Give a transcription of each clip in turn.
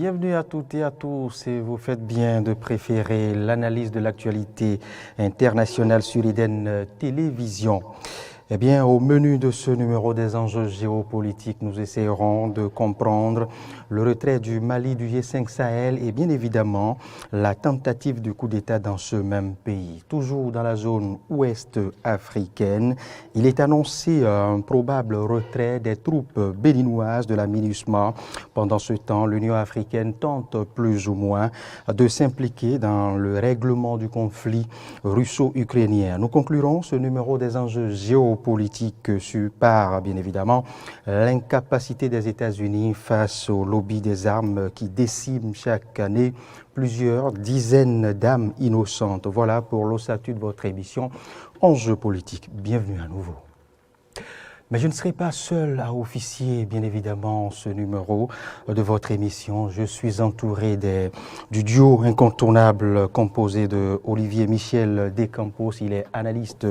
bienvenue à toutes et à tous et vous faites bien de préférer l'analyse de l'actualité internationale sur Eden Télévision. Eh bien, au menu de ce numéro des enjeux géopolitiques, nous essayerons de comprendre le retrait du Mali du G5 Sahel et bien évidemment la tentative de coup d'État dans ce même pays. Toujours dans la zone ouest africaine, il est annoncé un probable retrait des troupes béninoises de la MINUSMA. Pendant ce temps, l'Union africaine tente plus ou moins de s'impliquer dans le règlement du conflit russo-ukrainien. Nous conclurons ce numéro des enjeux géopolitique par, bien évidemment, l'incapacité des États-Unis face au lobby des armes qui décime chaque année plusieurs dizaines d'âmes innocentes. Voilà pour l'ossature de votre émission Enjeux politiques. Bienvenue à nouveau. Mais je ne serai pas seul à officier, bien évidemment, ce numéro de votre émission. Je suis entouré du duo incontournable composé de Olivier Michel Descampos. Il est analyste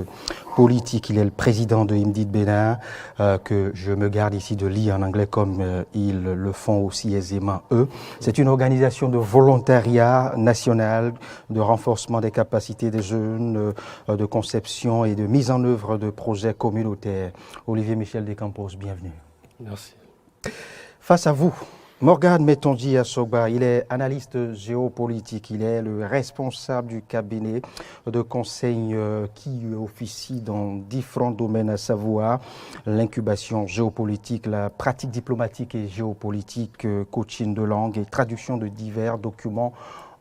politique, il est le président de Imdit Bénin, que je me garde ici de lire en anglais comme ils le font aussi aisément eux. C'est une organisation de volontariat national, de renforcement des capacités des jeunes, de conception et de mise en œuvre de projets communautaires. Olivier Michel Descampos, bienvenue. Merci. Face à vous, Morgan Metonji Assoba, il est analyste géopolitique, il est le responsable du cabinet de conseil qui officie dans différents domaines, à savoir l'incubation géopolitique, la pratique diplomatique et géopolitique, coaching de langue et traduction de divers documents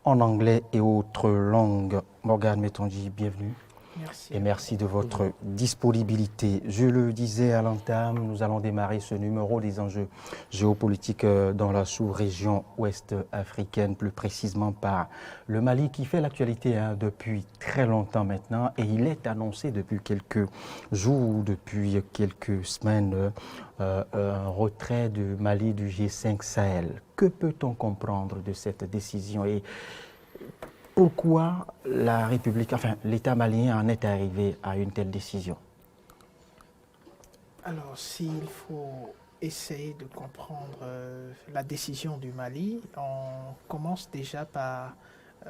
en anglais et autres langues. Morgan Metonji, bienvenue. Merci. Et merci de votre disponibilité. Je le disais à l'entame, nous allons démarrer ce numéro des enjeux géopolitiques dans la sous-région ouest africaine, plus précisément par le Mali qui fait l'actualité depuis très longtemps maintenant et il est annoncé depuis quelques jours, depuis quelques semaines, un retrait du Mali du G5 Sahel. Que peut-on comprendre de cette décision et pourquoi la République, enfin l'État malien en est arrivé à une telle décision? Alors, s'il faut essayer de comprendre la décision du Mali, on commence déjà par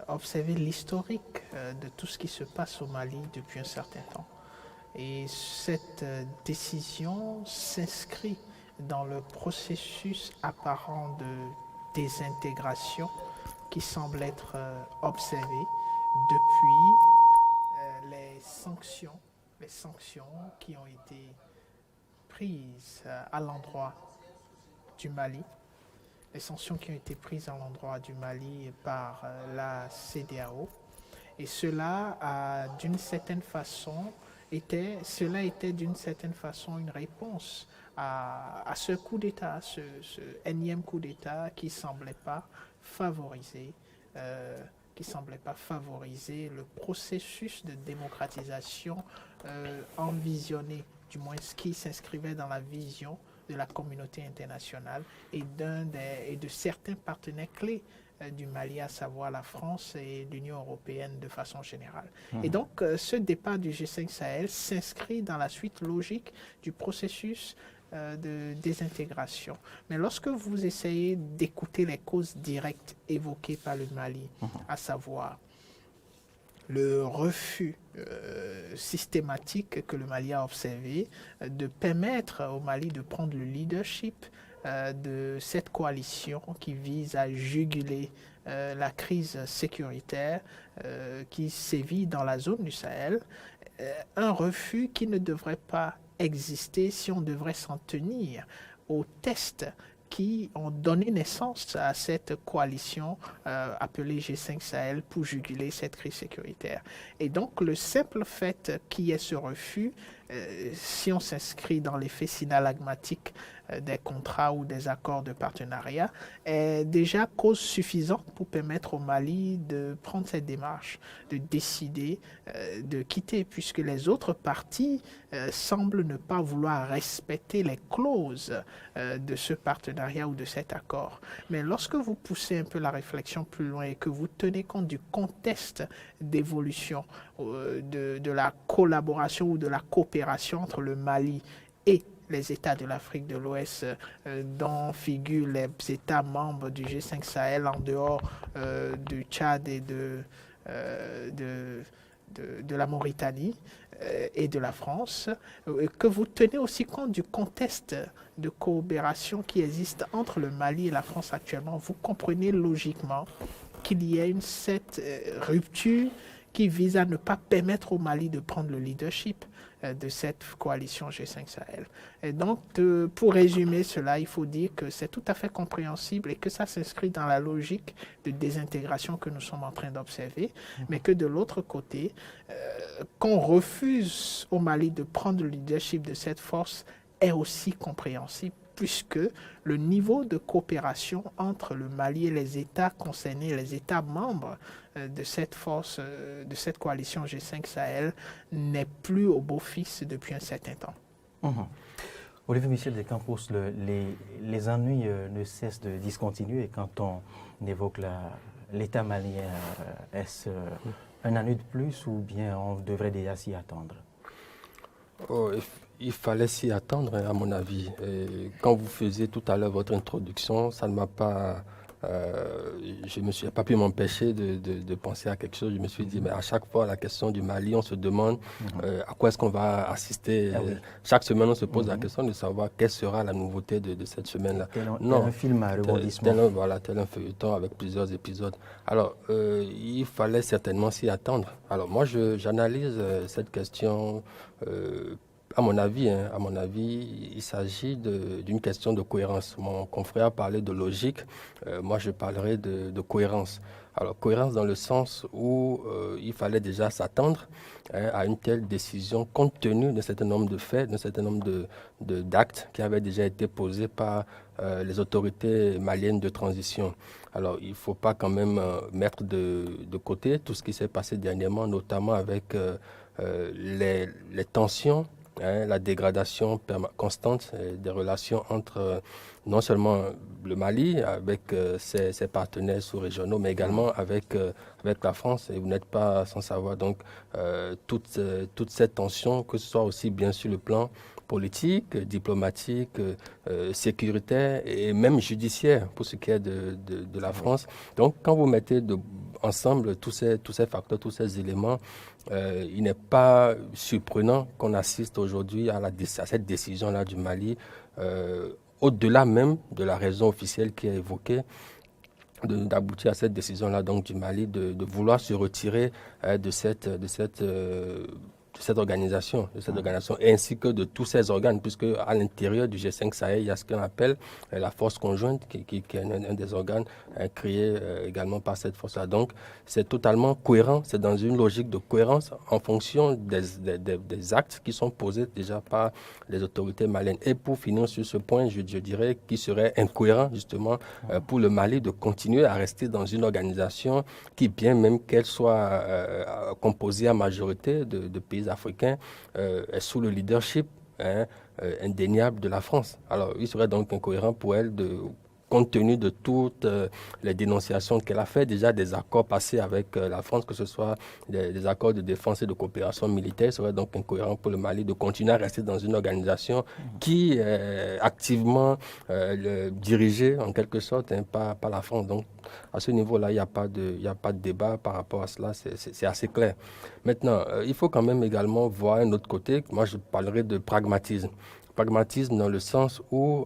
observer l'historique de tout ce qui se passe au Mali depuis un certain temps. Et cette décision s'inscrit dans le processus apparent de désintégration qui semble être observé depuis les sanctions qui ont été prises à l'endroit du Mali, les sanctions qui ont été prises à l'endroit du Mali par la CEDEAO. Et cela a d'une certaine façon était d'une certaine façon une réponse à ce coup d'État, ce énième coup d'État qui semblait pas favoriser le processus de démocratisation envisionné, du moins ce qui s'inscrivait dans la vision de la communauté internationale et de certains partenaires clés du Mali, à savoir la France et l'Union européenne de façon générale. Et donc, ce départ du G5 Sahel s'inscrit dans la suite logique du processus de désintégration. Mais lorsque vous essayez d'écouter les causes directes évoquées par le Mali, à savoir le refus systématique que le Mali a observé de permettre au Mali de prendre le leadership de cette coalition qui vise à juguler la crise sécuritaire qui sévit dans la zone du Sahel, un refus qui ne devrait pas exister si on devrait s'en tenir aux tests qui ont donné naissance à cette coalition appelée G5 Sahel pour juguler cette crise sécuritaire. Et donc le simple fait qu'il y ait ce refus, si on s'inscrit dans l'effet synalagmatique des contrats ou des accords de partenariat, est déjà cause suffisante pour permettre au Mali de prendre cette démarche, de décider de quitter, puisque les autres parties semblent ne pas vouloir respecter les clauses de ce partenariat ou de cet accord. Mais lorsque vous poussez un peu la réflexion plus loin et que vous tenez compte du contexte d'évolution de la collaboration ou de la coopération entre le Mali et les États de l'Afrique de l'Ouest, dont figurent les États membres du G5 Sahel en dehors du Tchad et de la Mauritanie et de la France, que vous tenez aussi compte du contexte de coopération qui existe entre le Mali et la France actuellement. Vous comprenez logiquement qu'il y a cette rupture qui vise à ne pas permettre au Mali de prendre le leadership de cette coalition G5 Sahel. Et donc, pour résumer cela, il faut dire que c'est tout à fait compréhensible et que ça s'inscrit dans la logique de désintégration que nous sommes en train d'observer, mais que de l'autre côté, qu'on refuse au Mali de prendre le leadership de cette force est aussi compréhensible, puisque le niveau de coopération entre le Mali et les États concernés, les États membres de cette force, de cette coalition G5 Sahel, n'est plus au beau fixe depuis un certain temps. Olivier Michel de Campos, les ennuis ne cessent de discontinuer quand on évoque l'État malien. Est-ce un ennui de plus ou bien on devrait déjà s'y attendre? Il fallait s'y attendre, à mon avis. Et quand vous faisiez tout à l'heure votre introduction, ça ne m'a pas... je ne me suis pas pu m'empêcher de penser à quelque chose. Je me suis dit, mais à chaque fois, la question du Mali, on se demande à quoi est-ce qu'on va assister. Oui. Chaque semaine, on se pose la question de savoir quelle sera la nouveauté de cette semaine-là. Tel un film à rebondissement. Tel un feuilleton avec plusieurs épisodes. Alors, il fallait certainement s'y attendre. Alors, moi, j'analyse cette question... À mon avis, il s'agit d'une question de cohérence. Mon confrère parlait de logique, moi je parlerai de cohérence. Alors cohérence dans le sens où il fallait déjà s'attendre à une telle décision compte tenu d'un certain nombre de faits, d'un certain nombre d'actes qui avaient déjà été posés par les autorités maliennes de transition. Alors il ne faut pas quand même mettre de côté tout ce qui s'est passé dernièrement, notamment avec les tensions, la dégradation constante des relations entre non seulement le Mali avec ses partenaires sous-régionaux, mais également avec la France. Et vous n'êtes pas sans savoir donc toute cette tension, que ce soit aussi bien sur le plan politique, diplomatique, sécuritaire et même judiciaire pour ce qui est de la France. Donc quand vous mettez ensemble tous ces facteurs, tous ces éléments, il n'est pas surprenant qu'on assiste aujourd'hui à cette décision-là du Mali, au-delà même de la raison officielle qui est évoquée, d'aboutir à cette décision-là donc du Mali de vouloir se retirer de cette organisation, ainsi que de tous ces organes, puisque à l'intérieur du G5 Sahel, il y a ce qu'on appelle la force conjointe, qui est un des organes créés également par cette force-là. Donc, c'est totalement cohérent, c'est dans une logique de cohérence en fonction des actes qui sont posés déjà par les autorités maliennes. Et pour finir sur ce point, je dirais qu'il serait incohérent justement pour le Mali de continuer à rester dans une organisation qui, bien même qu'elle soit composée à majorité de pays africains, est sous le leadership indéniable de la France. Alors, il serait donc incohérent pour elle compte tenu de toutes les dénonciations qu'elle a fait, déjà des accords passés avec la France, que ce soit des accords de défense et de coopération militaire, il serait donc incohérent pour le Mali de continuer à rester dans une organisation qui est activement dirigée en quelque sorte par la France. Donc à ce niveau-là, il n'y a pas de débat par rapport à cela, c'est assez clair. Maintenant, il faut quand même également voir un autre côté. Moi, je parlerai de pragmatisme. Pragmatisme dans le sens où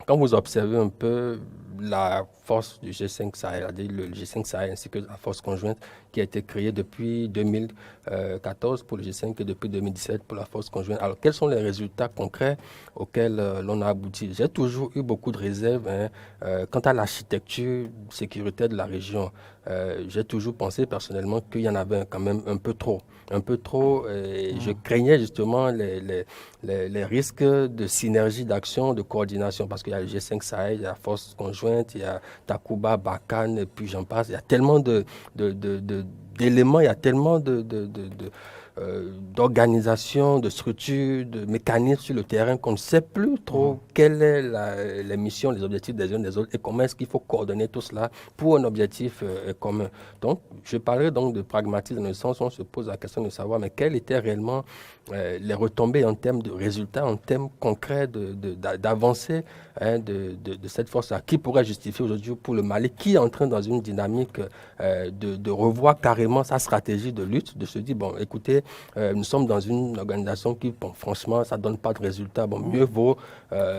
quand vous observez un peu la force du G5 Sahel, le G5 Sahel ainsi que la force conjointe qui a été créée depuis 2014 pour le G5 et depuis 2017 pour la force conjointe. Alors, quels sont les résultats concrets auxquels l'on a abouti? J'ai toujours eu beaucoup de réserves quant à l'architecture sécuritaire de la région. J'ai toujours pensé personnellement qu'il y en avait quand même un peu trop. Et je craignais justement les risques de synergie d'action, de coordination, parce qu'il y a le G5 Sahel, il y a la force conjointe, il y a Takuba, Barkhane, et puis j'en passe. Il y a tellement d'éléments, il y a tellement d'organisation, de structure, de mécanismes sur le terrain qu'on ne sait plus trop quelle est les missions, les objectifs des uns des autres et comment est-ce qu'il faut coordonner tout cela pour un objectif commun. Donc, je parlerai donc de pragmatisme dans le sens où on se pose la question de savoir mais quelles étaient réellement les retombées en termes de résultats, en termes concrets d'avancées de cette force-là, qui pourrait justifier aujourd'hui pour le Mali, qui est en train dans une dynamique de revoir carrément sa stratégie de lutte, de se dire, bon, écoutez, nous sommes dans une organisation qui, bon, franchement, ça ne donne pas de résultats. Bon, mieux vaut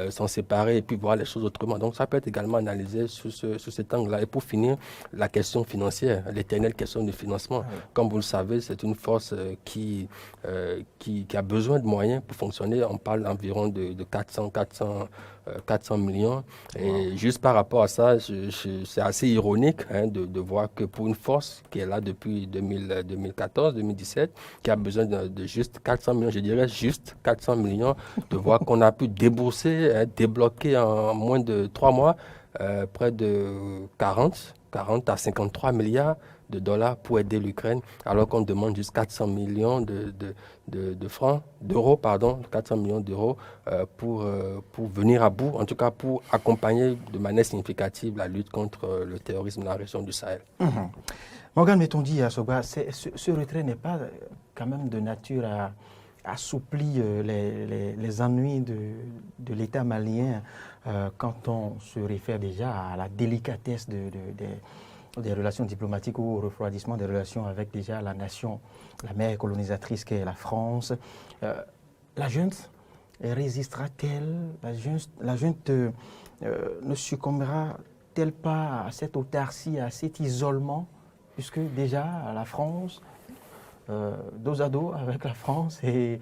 s'en séparer et puis voir les choses autrement. Donc, ça peut être également analysé sous cet angle-là. Et pour finir, la question financière, l'éternelle question du financement. Comme vous le savez, c'est une force qui a besoin de moyens pour fonctionner. On parle environ de 400 millions. Et juste par rapport à ça, c'est assez ironique de voir que pour une force qui est là depuis 2014-2017, qui a besoin de juste 400 millions, je dirais juste 400 millions, de voir qu'on a pu débourser, débloquer en moins de 3 mois près de 40 à 53 milliards de dollars pour aider l'Ukraine, alors qu'on demande juste 400 millions d'euros, 400 millions d'euros pour venir à bout, en tout cas pour accompagner de manière significative la lutte contre le terrorisme dans la région du Sahel. Morgan Metondi, ce retrait n'est pas quand même de nature à assouplir les ennuis de l'État malien quand on se réfère déjà à la délicatesse des relations diplomatiques ou au refroidissement des relations avec déjà la nation, la mère colonisatrice qu'est la France. La junte résistera-t-elle? La junte ne succombera-t-elle pas à cette autarcie, à cet isolement, puisque déjà la France, dos à dos avec la France et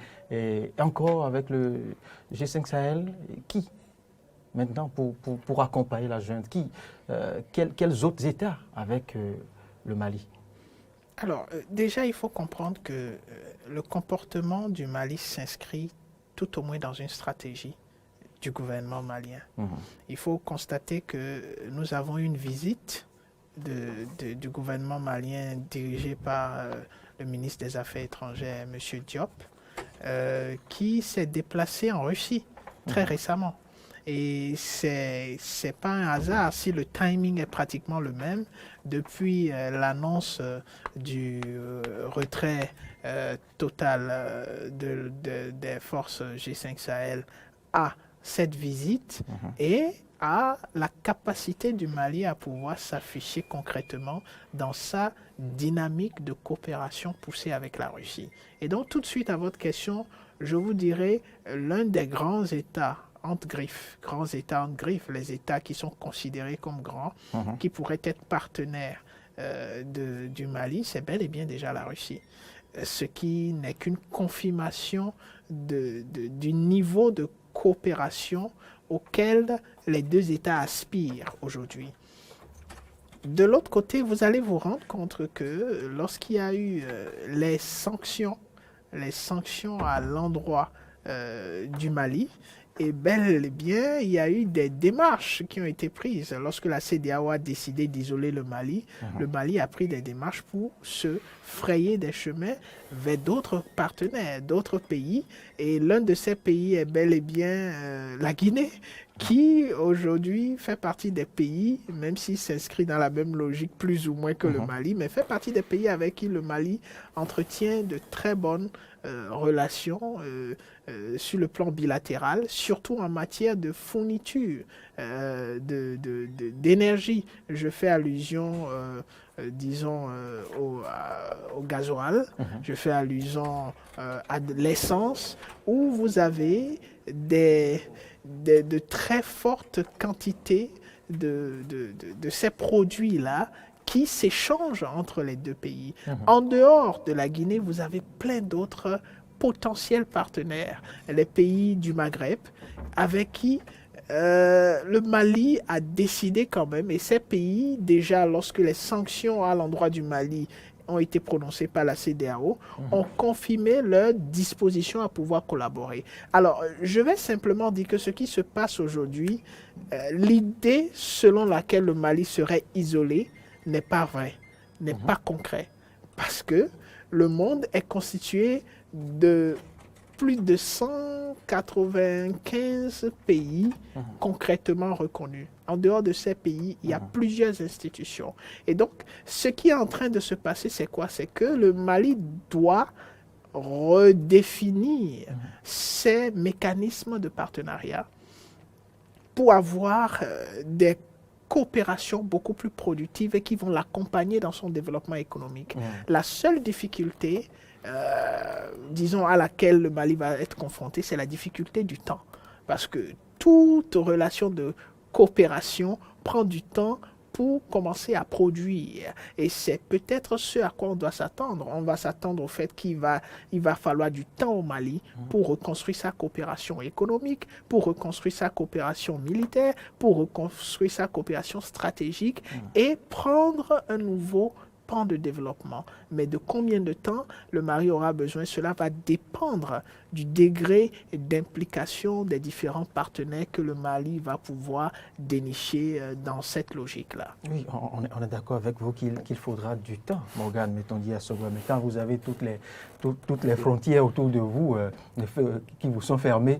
encore avec le G5 Sahel, qui maintenant pour accompagner la junte? Quels autres États avec le Mali? Alors, déjà, il faut comprendre que le comportement du Mali s'inscrit tout au moins dans une stratégie du gouvernement malien. Il faut constater que nous avons une visite du gouvernement malien dirigé par le ministre des Affaires étrangères, M. Diop, qui s'est déplacé en Russie très récemment. Et c'est pas un hasard si le timing est pratiquement le même depuis l'annonce du retrait total des forces G5 Sahel à cette visite et à la capacité du Mali à pouvoir s'afficher concrètement dans sa dynamique de coopération poussée avec la Russie. Et donc tout de suite à votre question, je vous dirais l'un des grands États entre griffes, les États qui sont considérés comme grands, qui pourraient être partenaires du Mali, c'est bel et bien déjà la Russie. Ce qui n'est qu'une confirmation du niveau de coopération auquel les deux États aspirent aujourd'hui. De l'autre côté, vous allez vous rendre compte que lorsqu'il y a eu les sanctions à l'endroit du Mali, et bel et bien, il y a eu des démarches qui ont été prises. Lorsque la CEDEAO a décidé d'isoler le Mali a pris des démarches pour se frayer des chemins vers d'autres partenaires, d'autres pays. Et l'un de ces pays est bel et bien la Guinée, qui aujourd'hui fait partie des pays, même s'il s'inscrit dans la même logique plus ou moins que le Mali, mais fait partie des pays avec qui le Mali entretient de très bonnes relations sur le plan bilatéral, surtout en matière de fourniture d'énergie. Je fais allusion, au gasoil, je fais allusion à l'essence, où vous avez de très fortes quantités de ces produits-là qui s'échangent entre les deux pays. En dehors de la Guinée, vous avez plein d'autres potentiels partenaires, les pays du Maghreb, avec qui le Mali a décidé quand même, et ces pays, déjà lorsque les sanctions à l'endroit du Mali ont été prononcées par la CEDEAO, ont confirmé leur disposition à pouvoir collaborer. Alors, je vais simplement dire que ce qui se passe aujourd'hui, l'idée selon laquelle le Mali serait isolé n'est pas vraie, n'est pas concret. parce que le monde est constitué de plus de 195 pays concrètement reconnus. En dehors de ces pays, il y a plusieurs institutions. Et donc, ce qui est en train de se passer, c'est quoi? C'est que le Mali doit redéfinir ses mécanismes de partenariat pour avoir des coopérations beaucoup plus productives et qui vont l'accompagner dans son développement économique. La seule difficulté, disons, à laquelle le Mali va être confronté, c'est la difficulté du temps. Parce que toute relation de coopération prend du temps pour commencer à produire. Et c'est peut-être ce à quoi on doit s'attendre. On va s'attendre au fait qu'il va falloir du temps au Mali pour reconstruire sa coopération économique, pour reconstruire sa coopération militaire, pour reconstruire sa coopération stratégique et prendre un nouveau pan de développement. Mais de combien de temps le Mali aura besoin, cela va dépendre du degré d'implication des différents partenaires que le Mali va pouvoir dénicher dans cette logique-là. Oui, on est d'accord avec vous qu'il faudra du temps, Morgane, mettons dit à Sogua. Mais quand vous avez toutes les frontières autour de vous qui vous sont fermées,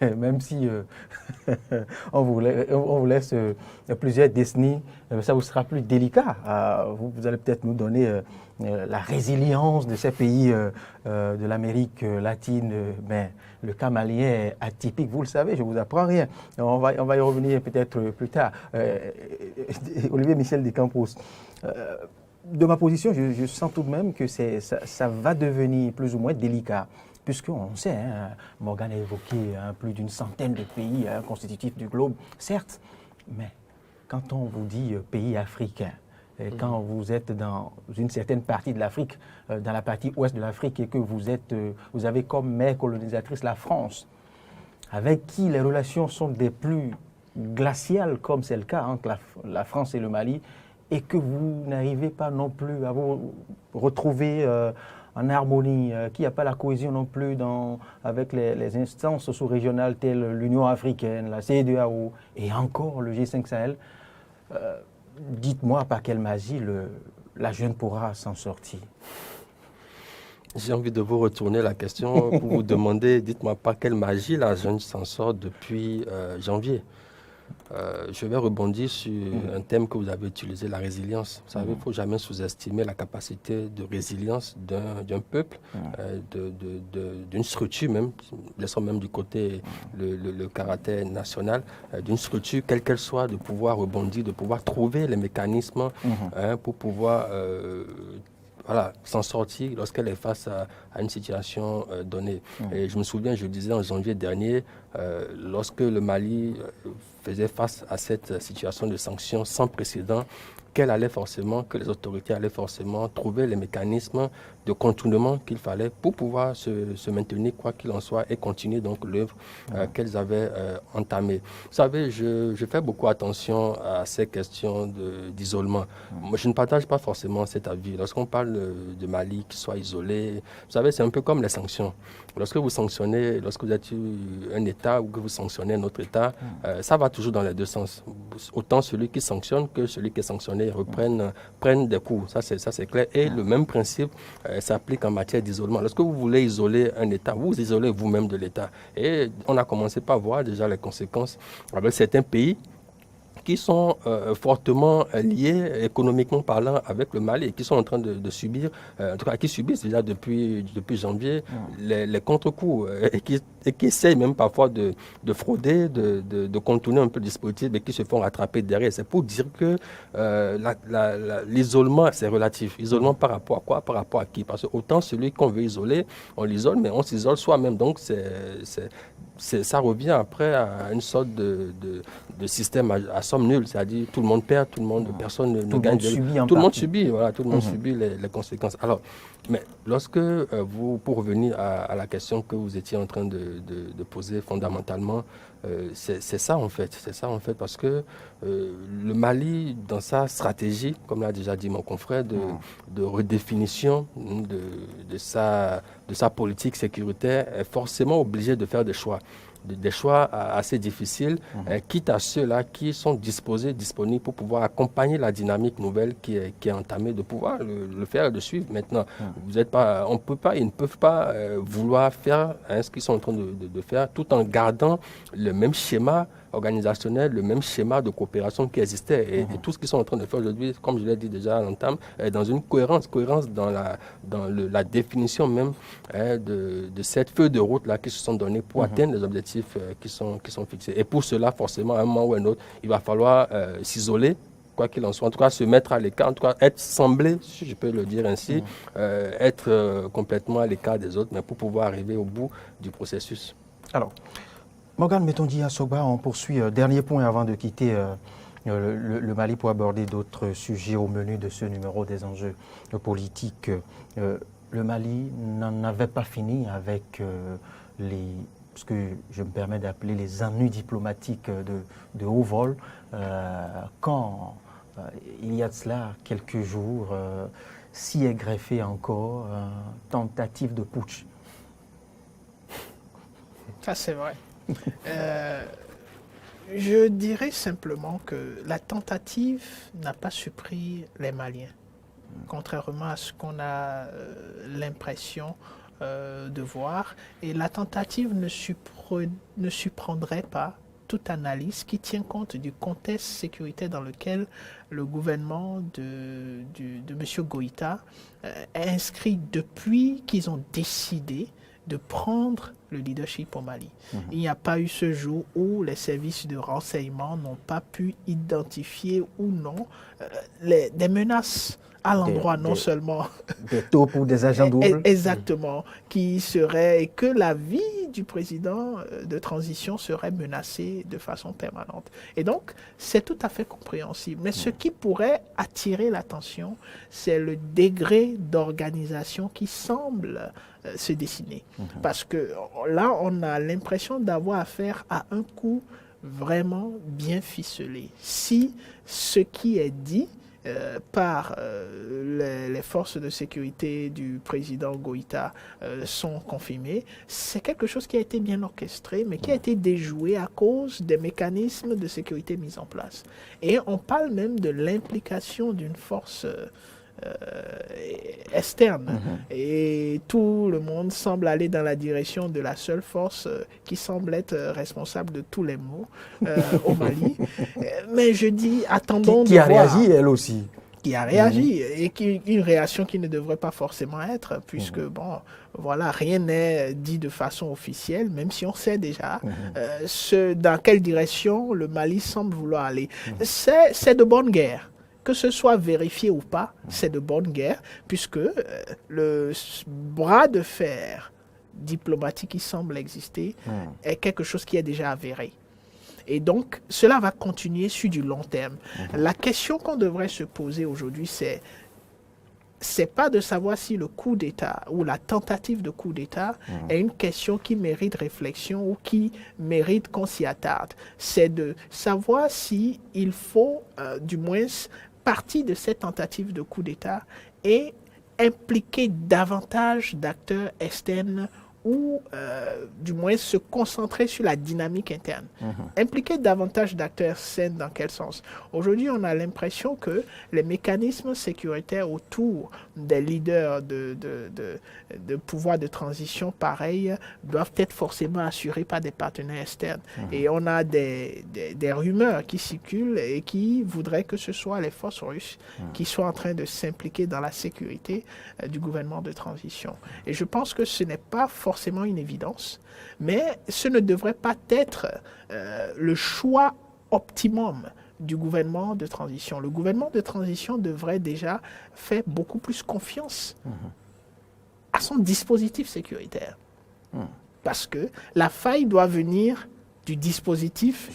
même si on vous laisse plusieurs décennies, ça vous sera plus délicat. Vous allez peut-être nous donner la résilience de ces pays de l'Amérique latine. Mais le cas malien est atypique, vous le savez, je ne vous apprends rien. On va y revenir peut-être plus tard. Olivier Michel de Campos, de ma position, je sens tout de même que ça va devenir plus ou moins délicat. Puisqu'on sait, Morgane a évoqué plus d'une centaine de pays constitutifs du globe, certes, mais quand on vous dit pays africain, et quand vous êtes dans une certaine partie de l'Afrique, dans la partie ouest de l'Afrique, et que vous avez comme mère colonisatrice la France, avec qui les relations sont des plus glaciales, comme c'est le cas entre la France et le Mali, et que vous n'arrivez pas non plus à vous retrouver en harmonie, qu'il n'y a pas la cohésion non plus avec les instances sous-régionales telles l'Union africaine, la CEDEAO et encore le G5 Sahel. Dites-moi par quelle magie la jeune pourra s'en sortir. J'ai envie de vous retourner la question pour vous demander, dites-moi par quelle magie la jeune s'en sort depuis janvier. Je vais rebondir sur un thème que vous avez utilisé, la résilience. Vous savez, il ne faut jamais sous-estimer la capacité de résilience d'un peuple, d'une structure même, laissons même du côté le caractère national, d'une structure, quelle qu'elle soit, de pouvoir rebondir, de pouvoir trouver les mécanismes pour pouvoir s'en sortir lorsqu'elle est face à une situation donnée. Et je me souviens, je le disais en janvier dernier, lorsque le Mali faisait face à cette situation de sanctions sans précédent, que les autorités allaient forcément trouver les mécanismes de contournement qu'il fallait pour pouvoir se maintenir, quoi qu'il en soit, et continuer donc l'œuvre qu'elles avaient entamée. Vous savez, je fais beaucoup attention à ces questions d'isolement. Moi, je ne partage pas forcément cet avis. Lorsqu'on parle de Mali qui soit isolé, vous savez, c'est un peu comme les sanctions. Lorsque vous sanctionnez, lorsque vous êtes un État ou que vous sanctionnez un autre État, ça va toujours dans les deux sens. Autant celui qui sanctionne que celui qui est sanctionné prennent des coups. Ça, c'est clair. Et le même principe s'applique en matière d'isolement. Lorsque vous voulez isoler un État, vous isolez vous-même de l'État. Et on a commencé par voir déjà les conséquences avec certains pays qui sont fortement liés économiquement parlant avec le Mali et qui sont en train de subir, en tout cas qui subissent déjà depuis janvier les contre-coups et qui essayent même parfois de frauder, de contourner un peu le dispositif et qui se font rattraper derrière. C'est pour dire que l'isolement, c'est relatif. Isolement par rapport à quoi? Par rapport à qui? Parce que autant celui qu'on veut isoler, on l'isole, mais on s'isole soi-même. Donc ça revient après à une sorte de système à somme nulle, c'est-à-dire tout le monde perd, personne ne gagne. Tout le monde subit, voilà, tout le monde subit les conséquences. Alors, mais lorsque pour revenir à la question que vous étiez en train de poser fondamentalement, c'est ça en fait, parce que le Mali, dans sa stratégie, comme l'a déjà dit mon confrère, de redéfinition de sa politique sécuritaire, est forcément obligé de faire des choix. des choix assez difficiles, quitte à ceux-là qui sont disponibles pour pouvoir accompagner la dynamique nouvelle qui est entamée, de pouvoir le faire et de suivre. Maintenant, vous êtes pas, on peut pas, ils ne peuvent pas vouloir faire ce qu'ils sont en train de faire tout en gardant le même schéma organisationnel, le même schéma de coopération qui existait. Et tout ce qu'ils sont en train de faire aujourd'hui, comme je l'ai dit déjà à l'entame, est dans une cohérence dans la définition même de cette feuille de route-là qui se sont donnés pour atteindre les objectifs qui sont fixés. Et pour cela, forcément, à un moment ou à un autre, il va falloir s'isoler, quoi qu'il en soit, en tout cas se mettre à l'écart, en tout cas être semblé, si je peux le dire ainsi, être complètement à l'écart des autres, mais pour pouvoir arriver au bout du processus. Alors, Morgan Metonji Assoba, on poursuit. Dernier point avant de quitter le Mali pour aborder d'autres sujets au menu de ce numéro des enjeux politiques. Le Mali n'en avait pas fini avec ce que je me permets d'appeler les ennuis diplomatiques de haut vol, quand il y a de cela quelques jours, s'y est greffé encore tentative de putsch. Ça, c'est vrai. Je dirais simplement que la tentative n'a pas surpris les Maliens, contrairement à ce qu'on a l'impression de voir. Et la tentative ne surprendrait pas toute analyse qui tient compte du contexte sécuritaire dans lequel le gouvernement de M. Goïta est inscrit depuis qu'ils ont décidé de prendre le leadership au Mali. Il n'y a pas eu ce jour où les services de renseignement n'ont pas pu identifier ou non des menaces à l'endroit non seulement des taupes ou des agents doubles. Exactement, qui serait, et que la vie du président de transition serait menacée de façon permanente. Et donc, c'est tout à fait compréhensible. Mais ce qui pourrait attirer l'attention, c'est le degré d'organisation qui semble se dessiner. Parce que là, on a l'impression d'avoir affaire à un coup vraiment bien ficelé. Si ce qui est dit par les forces de sécurité du président Goïta sont confirmées, c'est quelque chose qui a été bien orchestré, mais qui a été déjoué à cause des mécanismes de sécurité mis en place. Et on parle même de l'implication d'une force externe. Et tout le monde semble aller dans la direction de la seule force qui semble être responsable de tous les maux au Mali. Mais je dis, attendons qui de a voir. réagi, elle aussi. Qui a réagi, et une réaction qui ne devrait pas forcément être, puisque, bon, voilà, rien n'est dit de façon officielle, même si on sait déjà dans quelle direction le Mali semble vouloir aller. C'est de bonne guerre. Que ce soit vérifié ou pas, c'est de bonne guerre, puisque le bras de fer diplomatique qui semble exister est quelque chose qui est déjà avéré. Et donc, cela va continuer sur du long terme. La question qu'on devrait se poser aujourd'hui, c'est pas de savoir si le coup d'État ou la tentative de coup d'État est une question qui mérite réflexion ou qui mérite qu'on s'y attarde. C'est de savoir si il faut, du moins, partie de cette tentative de coup d'État et impliquer davantage d'acteurs externes ou du moins se concentrer sur la dynamique interne. Impliquer davantage d'acteurs externes dans quel sens? Aujourd'hui, on a l'impression que les mécanismes sécuritaires autour des leaders de pouvoir de transition pareil doivent être forcément assurés par des partenaires externes. Et on a des rumeurs qui circulent et qui voudraient que ce soit les forces russes qui soient en train de s'impliquer dans la sécurité du gouvernement de transition. Et je pense que ce n'est pas forcément une évidence, mais ce ne devrait pas être le choix optimum du gouvernement de transition. Le gouvernement de transition devrait déjà faire beaucoup plus confiance à son dispositif sécuritaire. Parce que la faille doit venir du dispositif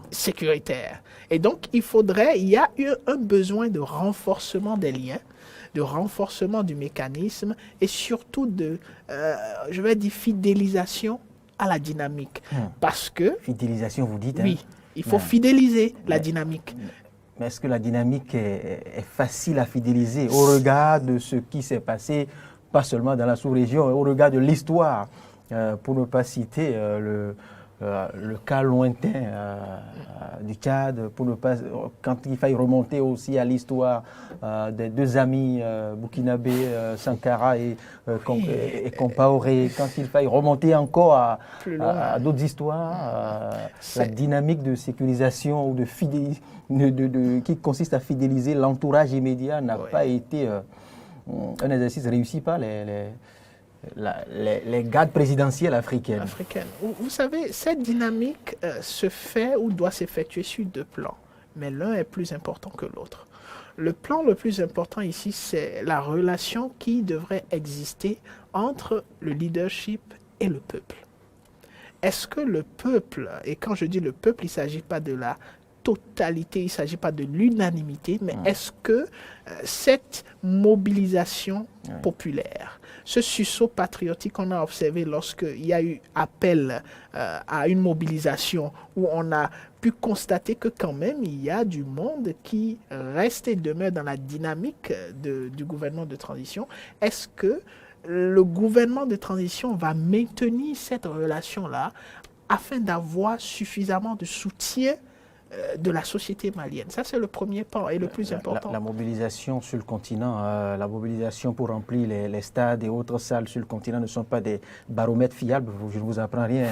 sécuritaire. Et donc, il y a eu un besoin de renforcement des liens, de renforcement du mécanisme et surtout de, je vais dire, fidélisation à la dynamique. Parce que... Fidélisation, vous dites? Oui, il faut fidéliser la dynamique. Mais est-ce que la dynamique est facile à fidéliser au regard de ce qui s'est passé, pas seulement dans la sous-région, au regard de l'histoire, pour ne pas citer le cas lointain du Tchad, pour ne pas, quand il faille remonter aussi à l'histoire des deux amis burkinabés, Sankara et Compaoré, quand il faille remonter encore à d'autres histoires, la dynamique de sécurisation ou qui consiste à fidéliser l'entourage immédiat n'a pas été un exercice réussi par les gardes présidentielles africaines. Vous savez, cette dynamique se fait ou doit s'effectuer sur deux plans, mais l'un est plus important que l'autre. Le plan le plus important ici, c'est la relation qui devrait exister entre le leadership et le peuple. Est-ce que le peuple, et quand je dis le peuple, il ne s'agit pas de la totalité, il ne s'agit pas de l'unanimité, mais est-ce que cette mobilisation populaire, ce sursaut patriotique qu'on a observé lorsqu'il y a eu appel à une mobilisation où on a pu constater que quand même il y a du monde qui reste et demeure dans la dynamique du gouvernement de transition, est-ce que le gouvernement de transition va maintenir cette relation-là afin d'avoir suffisamment de soutien de la société malienne? Ça, c'est le premier pan et le plus important. La mobilisation sur le continent, la mobilisation pour remplir les stades et autres salles sur le continent ne sont pas des baromètres fiables. Je ne vous apprends rien,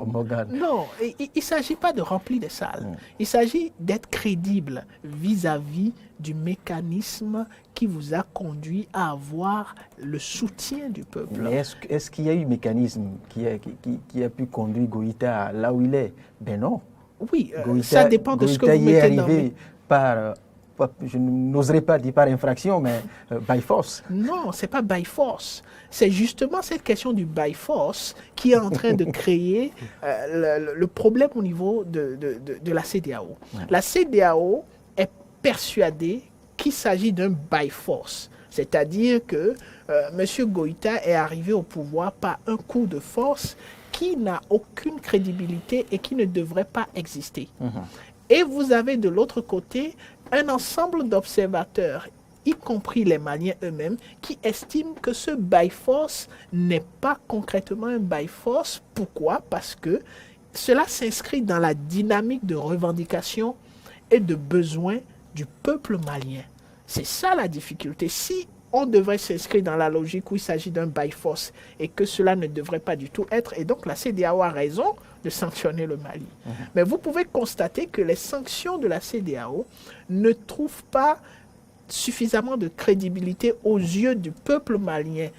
Morgane. Non, il ne s'agit pas de remplir des salles. Il s'agit d'être crédible vis-à-vis du mécanisme qui vous a conduit à avoir le soutien du peuple. Mais est-ce qu'il y a eu un mécanisme qui a pu conduire Goïta là où il est? Ben non. Oui, ça dépend de ce que vous mettez dans je n'oserais pas dire par infraction, mais by force. Non, ce n'est pas by force. C'est justement cette question du by force qui est en train de créer le problème au niveau de la CEDEAO. La CEDEAO est persuadée qu'il s'agit d'un by force. C'est-à-dire que M. Goïta est arrivé au pouvoir par un coup de force qui n'a aucune crédibilité et qui ne devrait pas exister. Et vous avez de l'autre côté un ensemble d'observateurs, y compris les Maliens eux-mêmes, qui estiment que ce by force n'est pas concrètement un by force. Pourquoi? Parce que cela s'inscrit dans la dynamique de revendication et de besoin du peuple malien. C'est ça la difficulté. Si on devrait s'inscrire dans la logique où il s'agit d'un by force et que cela ne devrait pas du tout être. Et donc la CEDEAO a raison de sanctionner le Mali. Mais vous pouvez constater que les sanctions de la CEDEAO ne trouvent pas suffisamment de crédibilité aux yeux du peuple malien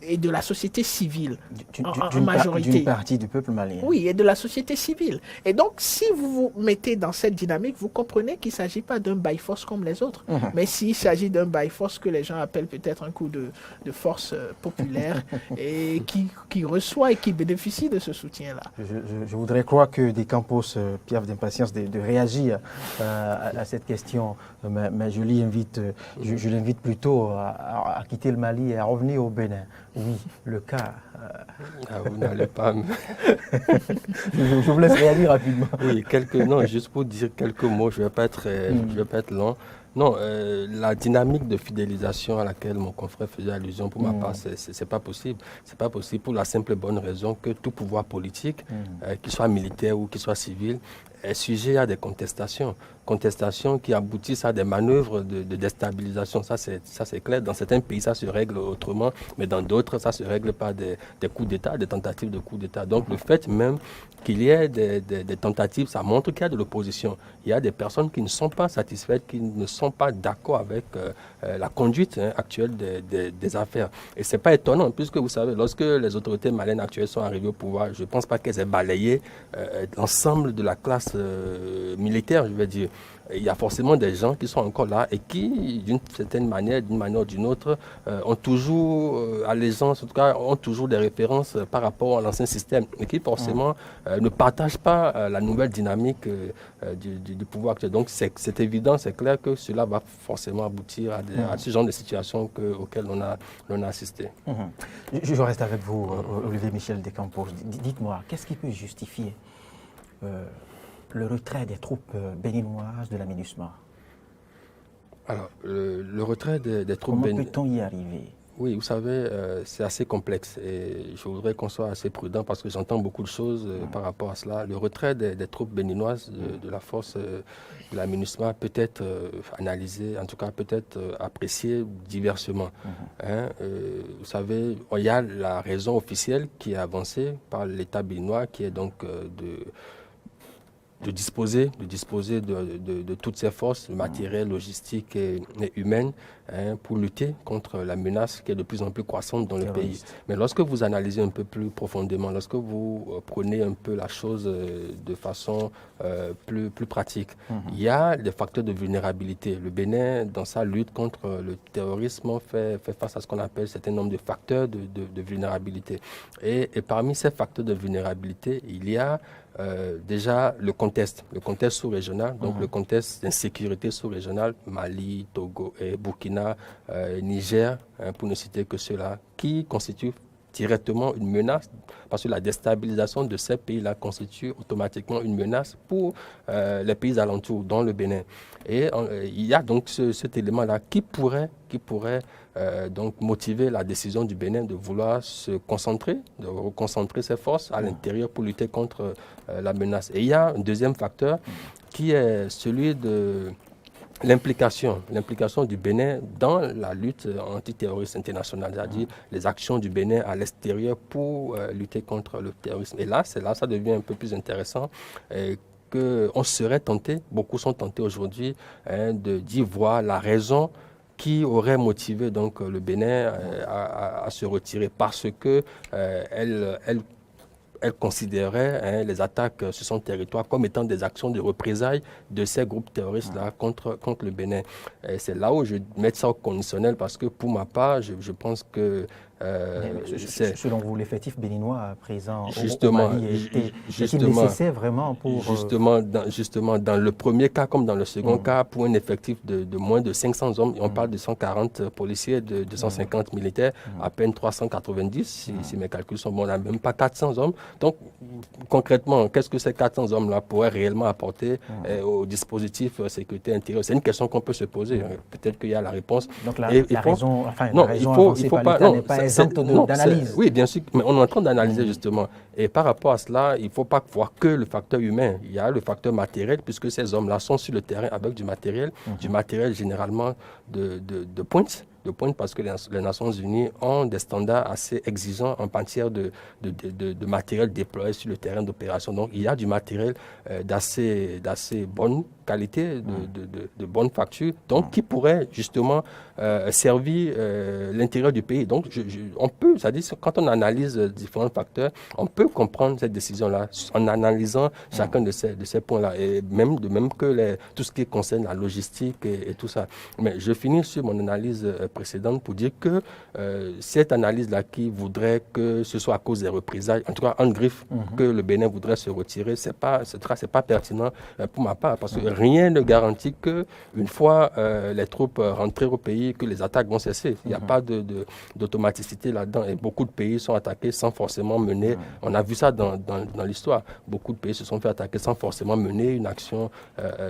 et de la société civile en majorité. D'une partie du peuple malien. Oui, et de la société civile. Et donc, si vous vous mettez dans cette dynamique, vous comprenez qu'il ne s'agit pas d'un by force comme les autres, mais s'il s'agit d'un by force que les gens appellent peut-être un coup de force populaire et qui reçoit et qui bénéficie de ce soutien-là. Je voudrais croire que Des Campos piaffe d'impatience de réagir à cette question, mais je l'invite plutôt à quitter le Mali et à revenir au Bénin. Oui, le cas. Vous n'allez pas. Je vous laisse réagir rapidement. Oui, juste pour dire quelques mots, je ne vais pas être long. Non, la dynamique de fidélisation à laquelle mon confrère faisait allusion, pour ma part, c'est pas possible. C'est pas possible pour la simple et bonne raison que tout pouvoir politique, qu'il soit militaire ou qu'il soit civil, est sujet à des contestations qui aboutissent à des manœuvres de déstabilisation. Ça, c'est clair. Dans certains pays, ça se règle autrement, mais dans d'autres, ça se règle par des coups d'État, des tentatives de coups d'État. Donc, le fait même qu'il y ait des tentatives, ça montre qu'il y a de l'opposition. Il y a des personnes qui ne sont pas satisfaites, qui ne sont pas d'accord avec la conduite actuelle des affaires. Et ce n'est pas étonnant, puisque vous savez, lorsque les autorités maliennes actuelles sont arrivées au pouvoir, je ne pense pas qu'elles aient balayé l'ensemble de la classe militaire, je vais dire. Il y a forcément des gens qui sont encore là et qui, d'une certaine manière, d'une manière ou d'une autre, ont toujours allégeance, en tout cas, ont toujours des références par rapport à l'ancien système et qui, forcément, ne partagent pas la nouvelle dynamique du pouvoir actuel. Donc, c'est évident, c'est clair que cela va forcément aboutir à ce genre de situation auquel on a assisté. Je reste avec vous, Olivier Michel Des Campos. Dites-moi, qu'est-ce qui peut justifier le retrait des troupes béninoises de la MINUSMA? Alors, le retrait des troupes béninoises... Comment peut-on y arriver? Oui, vous savez, c'est assez complexe et je voudrais qu'on soit assez prudent parce que j'entends beaucoup de choses par rapport à cela. Le retrait des troupes béninoises de la force de la MINUSMA peut être analysé, en tout cas peut être apprécié diversement. Hein, vous savez, il y a la raison officielle qui est avancée par l'État béninois qui est donc de disposer de toutes ces forces matérielles, logistiques et humaines pour lutter contre la menace qui est de plus en plus croissante dans le pays. Mais lorsque vous analysez un peu plus profondément, lorsque vous prenez un peu la chose de façon plus pratique, il y a des facteurs de vulnérabilité. Le Bénin, dans sa lutte contre le terrorisme, fait face à ce qu'on appelle un certain nombre de facteurs de vulnérabilité. Et parmi ces facteurs de vulnérabilité, il y a déjà le contexte sous-régional, donc le contexte d'insécurité sous-régionale, Mali, Togo et Burkina, Niger, pour ne citer que ceux-là, qui constituent directement une menace, parce que la déstabilisation de ces pays-là constitue automatiquement une menace pour les pays alentours, dont le Bénin. Et il y a donc cet élément-là qui pourrait donc motiver la décision du Bénin de vouloir se concentrer, de reconcentrer ses forces à l'intérieur pour lutter contre la menace. Et il y a un deuxième facteur qui est celui de l'implication du Bénin dans la lutte antiterroriste internationale, c'est-à-dire les actions du Bénin à l'extérieur pour lutter contre le terrorisme. Et là, ça devient un peu plus intéressant. On serait tenté, beaucoup sont tentés aujourd'hui, d'y voir la raison qui aurait motivé donc le Bénin à se retirer parce que elle considérait les attaques sur son territoire comme étant des actions de représailles de ces groupes terroristes-là contre le Bénin. C'est là où je mets ça au conditionnel parce que pour ma part, je pense que selon vous, l'effectif béninois présent au Mali est nécessaire vraiment pour... Justement, dans le premier cas comme dans le second cas, pour un effectif de moins de 500 hommes, on parle de 140 policiers, de 250 militaires, à peine 390, si mes calculs sont bons, on n'a même pas 400 hommes. Donc, concrètement, qu'est-ce que ces 400 hommes-là pourraient réellement apporter au dispositif sécurité intérieure? C'est une question qu'on peut se poser. Peut-être qu'il y a la réponse. Donc, la raison avancée par l'État n'est pas exempte d'analyse. Oui, bien sûr, mais on est en train d'analyser justement. Et par rapport à cela, il ne faut pas voir que le facteur humain. Il y a le facteur matériel, puisque ces hommes-là sont sur le terrain avec du matériel généralement de pointe. Parce que les Nations Unies ont des standards assez exigeants en matière de matériel déployé sur le terrain d'opération. Donc, il y a du matériel d'assez bonne qualité, de bonne facture, donc qui pourrait justement servir l'intérieur du pays. Donc, on peut, c'est-à-dire quand on analyse différents facteurs, on peut comprendre cette décision-là en analysant chacun de ces points-là, et même que tout ce qui concerne la logistique et tout ça. Mais je finis sur mon analyse précédente pour dire que cette analyse-là qui voudrait que ce soit à cause des représailles, en tout cas en griffe, que le Bénin voudrait se retirer, c'est pas pertinent pour ma part, parce que rien ne garantit qu'une fois les troupes rentrées au pays, que les attaques vont cesser. Il n'y a pas d'automaticité là-dedans, et beaucoup de pays sont attaqués sans forcément mener, on a vu ça dans l'histoire, beaucoup de pays se sont fait attaquer sans forcément mener une action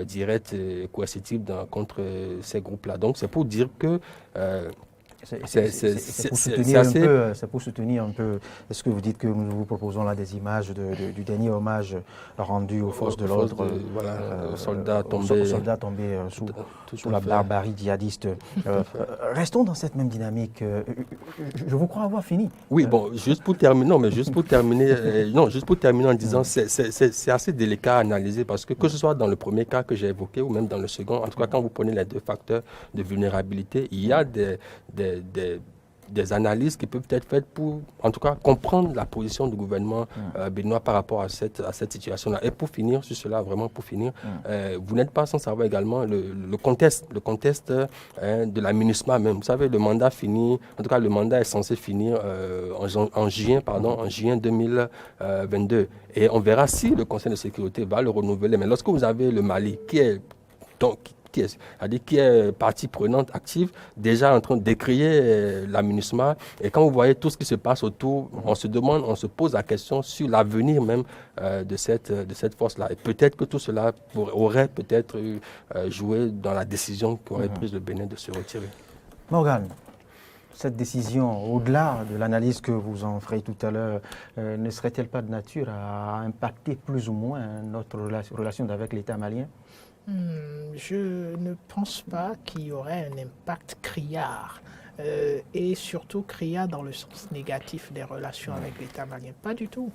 directe et coercitive contre ces groupes-là. Donc c'est pour dire que c'est pour soutenir un peu ce que vous dites, que nous vous proposons là des images du dernier hommage rendu aux forces de l'ordre, aux soldats tombés sous la barbarie djihadiste. Restons dans cette même dynamique. Je vous crois avoir fini. Oui, bon, juste pour terminer en disant c'est assez délicat à analyser parce que ce soit dans le premier cas que j'ai évoqué ou même dans le second, en tout cas quand vous prenez les deux facteurs de vulnérabilité, il y a des analyses qui peuvent être faites pour, en tout cas, comprendre la position du gouvernement béninois par rapport à cette situation-là. Et pour finir sur cela, vraiment pour finir, vous n'êtes pas sans savoir également le contexte de la MINUSMA même. Vous savez, le mandat est censé finir en juin 2022. Et on verra si le Conseil de sécurité va le renouveler. Mais lorsque vous avez le Mali qui est partie prenante active, déjà en train de décrier la MINUSMA. Et quand vous voyez tout ce qui se passe autour, on se pose la question sur l'avenir même de cette force-là. Et peut-être que tout cela aurait peut-être joué dans la décision qu'aurait prise le Bénin de se retirer. Morgane, cette décision, au-delà de l'analyse que vous en ferez tout à l'heure, ne serait-elle pas de nature à impacter plus ou moins notre relation avec l'État malien? Je ne pense pas qu'il y aurait un impact criard. Et surtout criard dans le sens négatif des relations avec l'État malien. Pas du tout.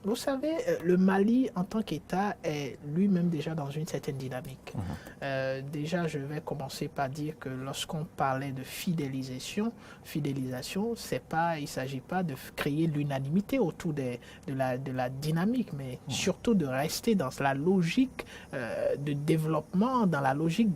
Vous savez, le Mali, en tant qu'État, est lui-même déjà dans une certaine dynamique. Déjà, je vais commencer par dire que lorsqu'on parlait de fidélisation, il ne s'agit pas de créer l'unanimité autour de la dynamique, mais surtout de rester dans la logique de développement, dans la logique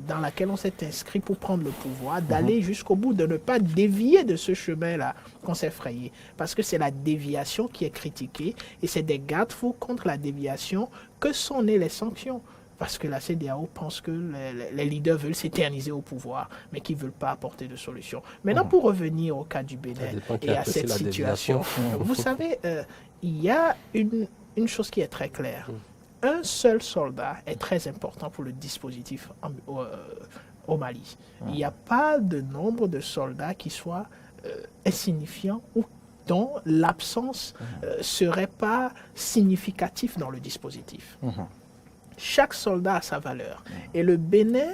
dans laquelle on s'est inscrit pour prendre le pouvoir, d'aller jusqu'au bout, de ne pas dévier de ce chemin-là qu'on s'est frayé. Parce que c'est la déviation qui est critiquée. Et c'est des garde-fous contre la déviation que sont nées les sanctions. Parce que la CEDEAO pense que les leaders veulent s'éterniser au pouvoir, mais qui ne veulent pas apporter de solution. Maintenant, pour revenir au cas du Bénin et à cette situation, vous savez, il y a une chose qui est très claire. Un seul soldat est très important pour le dispositif au Mali. Il n'y a pas de nombre de soldats qui soient insignifiants ou dont l'absence ne serait pas significative dans le dispositif. Chaque soldat a sa valeur. Et le Bénin,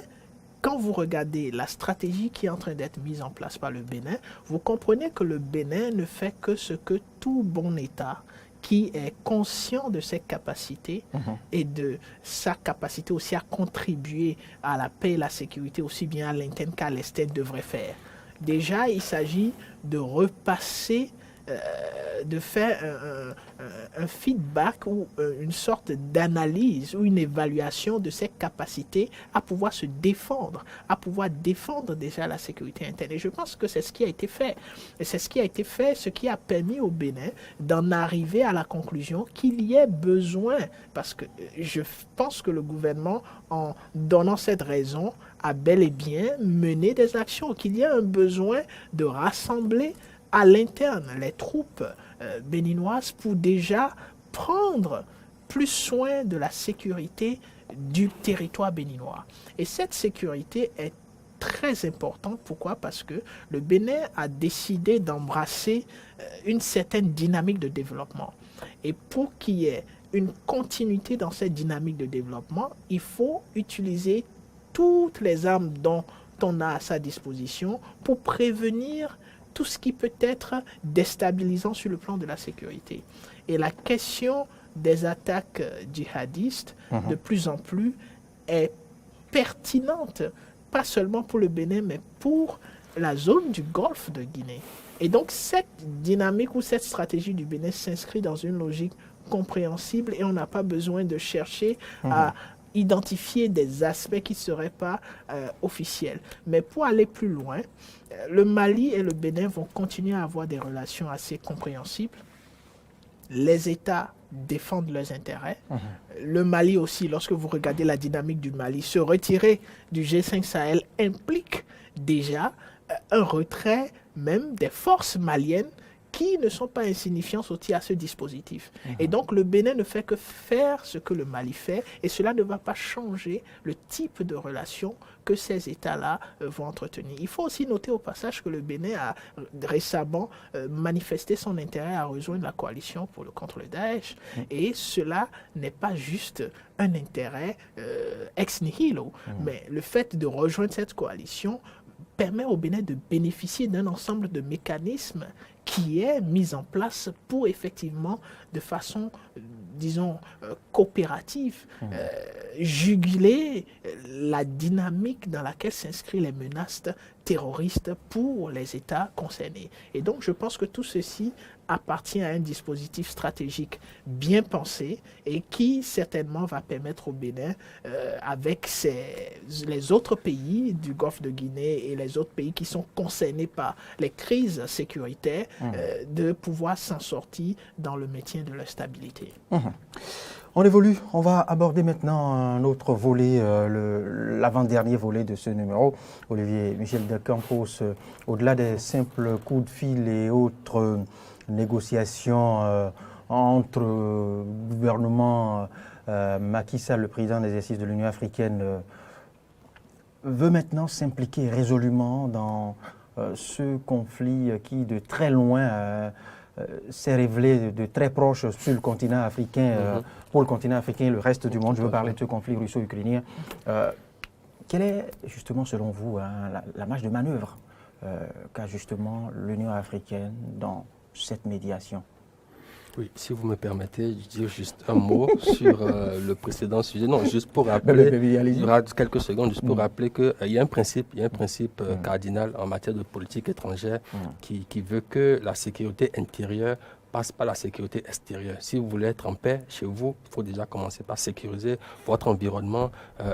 quand vous regardez la stratégie qui est en train d'être mise en place par le Bénin, vous comprenez que le Bénin ne fait que ce que tout bon État qui est conscient de ses capacités et de sa capacité aussi à contribuer à la paix et la sécurité, aussi bien à l'interne qu'à l'externe, devrait faire. Déjà, il s'agit de repasser, de faire un feedback ou une sorte d'analyse ou une évaluation de ses capacités à pouvoir se défendre, à pouvoir défendre déjà la sécurité interne. Et je pense que c'est ce qui a été fait. Et c'est ce qui a été fait, ce qui a permis au Bénin d'en arriver à la conclusion qu'il y ait besoin, parce que je pense que le gouvernement, en donnant cette raison, a bel et bien mené des actions, qu'il y a un besoin de rassembler à l'interne les troupes béninoises pour déjà prendre plus soin de la sécurité du territoire béninois. Et cette sécurité est très importante. Pourquoi? Parce que le Bénin a décidé d'embrasser une certaine dynamique de développement. Et pour qu'il y ait une continuité dans cette dynamique de développement, il faut utiliser toutes les armes dont on a à sa disposition pour prévenir tout ce qui peut être déstabilisant sur le plan de la sécurité. Et la question des attaques djihadistes, de plus en plus, est pertinente, pas seulement pour le Bénin, mais pour la zone du golfe de Guinée. Et donc, cette dynamique ou cette stratégie du Bénin s'inscrit dans une logique compréhensible et on n'a pas besoin de chercher à identifier des aspects qui ne seraient pas officiels. Mais pour aller plus loin, le Mali et le Bénin vont continuer à avoir des relations assez compréhensibles. Les États défendent leurs intérêts. Le Mali aussi, lorsque vous regardez la dynamique du Mali, se retirer du G5 Sahel implique déjà un retrait même des forces maliennes qui ne sont pas insignifiants aussi à ce dispositif. Et donc le Bénin ne fait que faire ce que le Mali fait et cela ne va pas changer le type de relation que ces États-là vont entretenir. Il faut aussi noter au passage que le Bénin a récemment manifesté son intérêt à rejoindre la coalition contre le Daesh et cela n'est pas juste un intérêt ex nihilo, mais le fait de rejoindre cette coalition permet au Bénin de bénéficier d'un ensemble de mécanismes qui est mis en place pour effectivement, de façon, disons, coopérative, juguler la dynamique dans laquelle s'inscrivent les menaces terroristes pour les États concernés. Et donc, je pense que tout ceci appartient à un dispositif stratégique bien pensé et qui certainement va permettre au Bénin, avec les autres pays du Golfe de Guinée et les autres pays qui sont concernés par les crises sécuritaires, de pouvoir s'en sortir dans le maintien de leur stabilité. On évolue, on va aborder maintenant un autre volet, l'avant-dernier volet de ce numéro. Olivier Michel de Campos, au-delà des simples coups de fil et autres négociations entre gouvernement, Macky Sall, le président d'exercice de l'Union africaine, veut maintenant s'impliquer résolument dans ce conflit qui de très loin s'est révélé de très proche sur le continent africain, pour le continent africain et le reste du monde. Je veux parler de ce conflit russo-ukrainien. Quelle est justement, selon vous, la marge de manœuvre qu'a justement l'Union africaine dans cette médiation? Oui, si vous me permettez, je dire juste un mot sur le précédent sujet. Non, juste pour rappeler, il y aura quelques secondes, juste pour rappeler qu'il y a un principe, cardinal en matière de politique étrangère qui veut que la sécurité intérieure passe par la sécurité extérieure. Si vous voulez être en paix chez vous, il faut déjà commencer par sécuriser votre environnement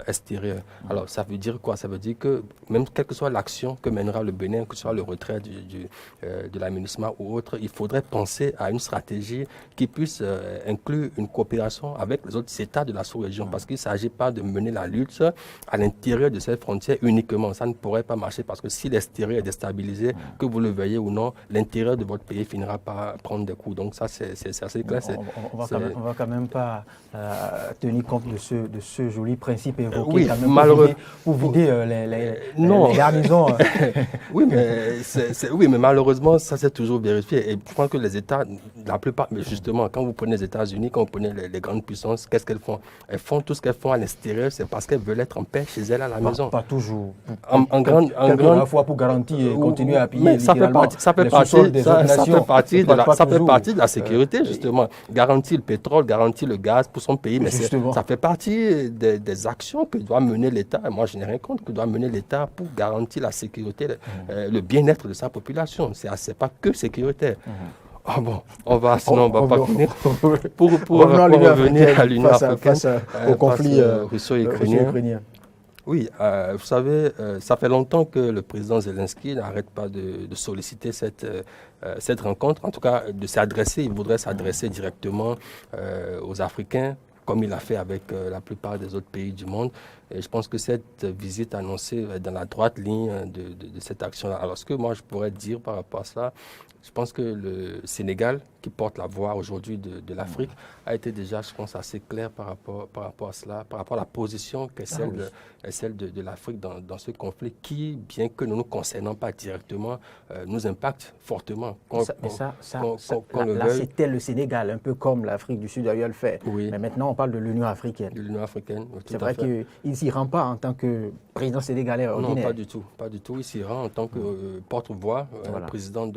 extérieur. Alors, ça veut dire quoi? Ça veut dire que même quelle que soit l'action que mènera le Bénin, que ce soit le retrait de la MINUSMA ou autre, il faudrait penser à une stratégie qui puisse inclure une coopération avec les autres États de la sous-région. Parce qu'il ne s'agit pas de mener la lutte à l'intérieur de cette frontière uniquement. Ça ne pourrait pas marcher parce que si l'extérieur est déstabilisé, que vous le veuillez ou non, l'intérieur de votre pays finira par prendre des coups. Donc ça, c'est assez clair. On va quand même pas tenir compte de ce joli principe évoqué oui, quand même pour vider les garnisons. Oui, mais malheureusement, ça s'est toujours vérifié. Et je pense que les États, la plupart, mais justement, quand vous prenez les États-Unis, quand vous prenez les grandes puissances, qu'est-ce qu'elles font? Elles font tout ce qu'elles font à l'extérieur, c'est parce qu'elles veulent être en paix chez elles à la maison. Pas toujours. En grande fois pour garantir et continuer à piller. Mais ça fait partie de la sécurité, justement. Garantir le pétrole, garantir le gaz pour son pays, mais ça fait partie des actions que doit mener l'État. Moi, je n'ai rien contre que doit mener l'État pour garantir la sécurité, le bien-être de sa population. C'est pas que sécuritaire. Ah bon, on va pas finir. Pour revenir à l'Union africaine, face au conflit russo-ukrainien. Oui, vous savez, ça fait longtemps que le président Zelensky n'arrête pas de solliciter cette rencontre, en tout cas de s'adresser, il voudrait s'adresser directement aux Africains, comme il a fait avec la plupart des autres pays du monde. Et je pense que cette visite annoncée est dans la droite ligne de cette action-là. Alors, ce que moi je pourrais dire par rapport à ça, je pense que le Sénégal, qui porte la voix aujourd'hui de l'Afrique, a été déjà, je pense, assez clair par rapport à cela, par rapport à la position qu'est celle de l'Afrique dans ce conflit qui, bien que ne nous concernant pas directement, nous impacte fortement. Là, c'était le Sénégal, un peu comme l'Afrique du Sud d'ailleurs le fait. Oui. Mais maintenant, on parle de l'Union africaine. De l'Union africaine, oui, c'est vrai qu'il ne s'y rend pas en tant que président sénégalais ordinaire. Non, pas du tout. Il s'y rend en tant que porte-voix, président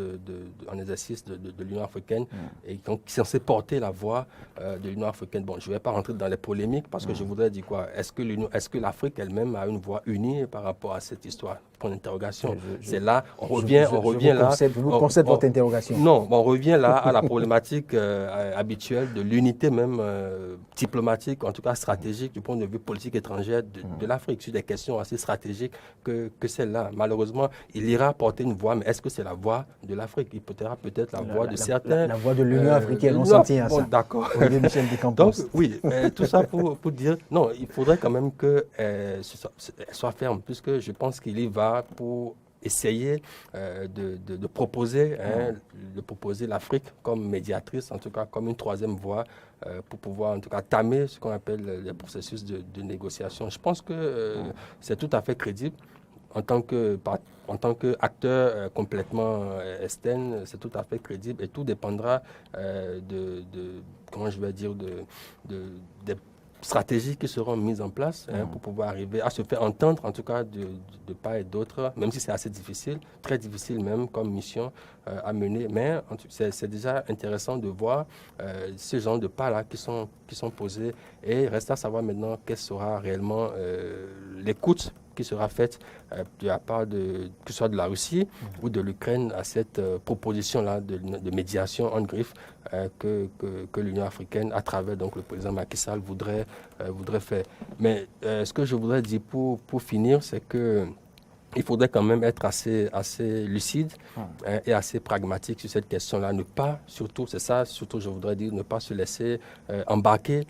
en exercice de l'Union africaine, et donc qui est censé porter la voix de l'Union africaine. Bon, je ne vais pas rentrer dans les polémiques parce que je voudrais dire quoi? Est-ce que l'Afrique elle-même a une voix unie par rapport à cette histoire? Point d'interrogation. C'est là, on revient là. Vous concède votre interrogation. Non, on revient là à la problématique habituelle de l'unité même diplomatique, en tout cas stratégique du point de vue politique étrangère de l'Afrique, sur des questions assez stratégiques que celle-là. Malheureusement, il ira porter une voix, mais est-ce que c'est la voix de l'Afrique? Il portera peut-être la voix de certains. La voix de l'Union africaine, on s'en tient à ça. D'accord. Donc, oui, mais tout ça pour dire, non, il faudrait quand même qu'elle soit ferme, puisque je pense qu'il y va pour essayer de proposer l'Afrique comme médiatrice, en tout cas comme une troisième voie pour pouvoir en tout cas tamer ce qu'on appelle les processus de négociation. Je pense que c'est tout à fait crédible. En tant qu'acteur complètement externe, c'est tout à fait crédible et tout dépendra des stratégies qui seront mises en place pour pouvoir arriver à se faire entendre, en tout cas de part et d'autre, même si c'est assez difficile, très difficile même comme mission à mener. Mais c'est déjà intéressant de voir ce genre de pas-là qui sont posés, et reste à savoir maintenant quelle sera réellement l'écoute qui sera faite de la part que ce soit de la Russie ou de l'Ukraine à cette proposition-là de médiation en griffe que l'Union africaine, à travers donc le président Macky Sall, voudrait faire. Mais ce que je voudrais dire pour finir, c'est que il faudrait quand même être assez lucide et assez pragmatique sur cette question-là. Ne pas, surtout, c'est ça, surtout je voudrais dire, ne pas se laisser embarquer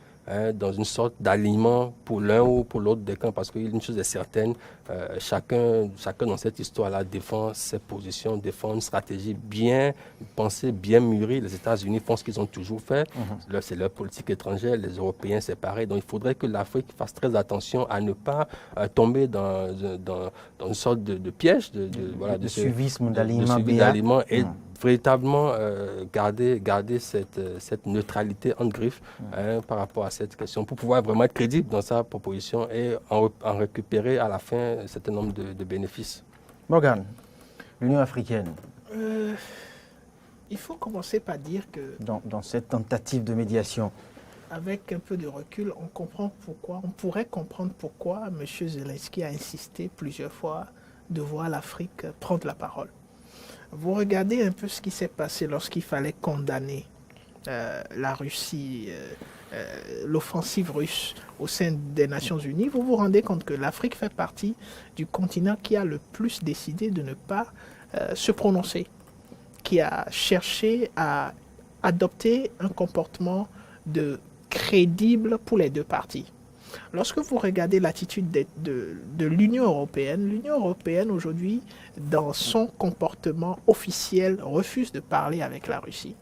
dans une sorte d'alignement pour l'un ou pour l'autre des camps, parce qu'une chose est certaine, chacun dans cette histoire-là défend ses positions, défend une stratégie bien pensée, bien mûrie. Les États-Unis font ce qu'ils ont toujours fait. C'est leur politique étrangère, les Européens, c'est pareil. Donc, il faudrait que l'Afrique fasse très attention à ne pas tomber dans une sorte de piège, de suivisme, d'alignement et véritablement garder cette neutralité en griffe par rapport à cette question pour pouvoir vraiment être crédible dans sa proposition et en récupérer à la fin un certain nombre de bénéfices. Morgan, l'Union africaine. Il faut commencer par dire que dans cette tentative de médiation, avec un peu de recul, on pourrait comprendre pourquoi M. Zelensky a insisté plusieurs fois de voir l'Afrique prendre la parole. Vous regardez un peu ce qui s'est passé lorsqu'il fallait condamner la Russie, l'offensive russe au sein des Nations Unies, vous vous rendez compte que l'Afrique fait partie du continent qui a le plus décidé de ne pas se prononcer, qui a cherché à adopter un comportement crédible pour les deux parties. Lorsque vous regardez l'attitude de l'Union européenne aujourd'hui, dans son comportement officiel, refuse de parler avec la Russie.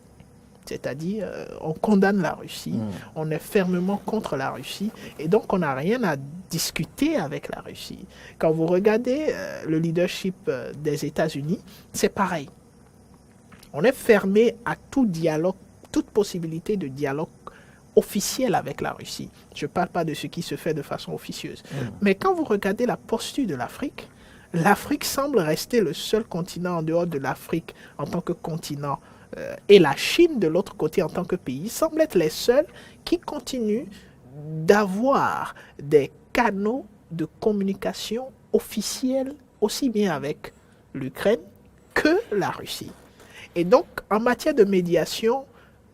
C'est-à-dire, on condamne la Russie, on est fermement contre la Russie, et donc on n'a rien à discuter avec la Russie. Quand vous regardez le leadership des États-Unis, c'est pareil. On est fermé à tout dialogue, toute possibilité de dialogue officiel avec la Russie. Je ne parle pas de ce qui se fait de façon officieuse. Mais quand vous regardez la posture de l'Afrique, l'Afrique semble rester le seul continent en dehors de l'Afrique en tant que continent et la Chine de l'autre côté en tant que pays semblent être les seuls qui continuent d'avoir des canaux de communication officiels aussi bien avec l'Ukraine que la Russie. Et donc, en matière de médiation,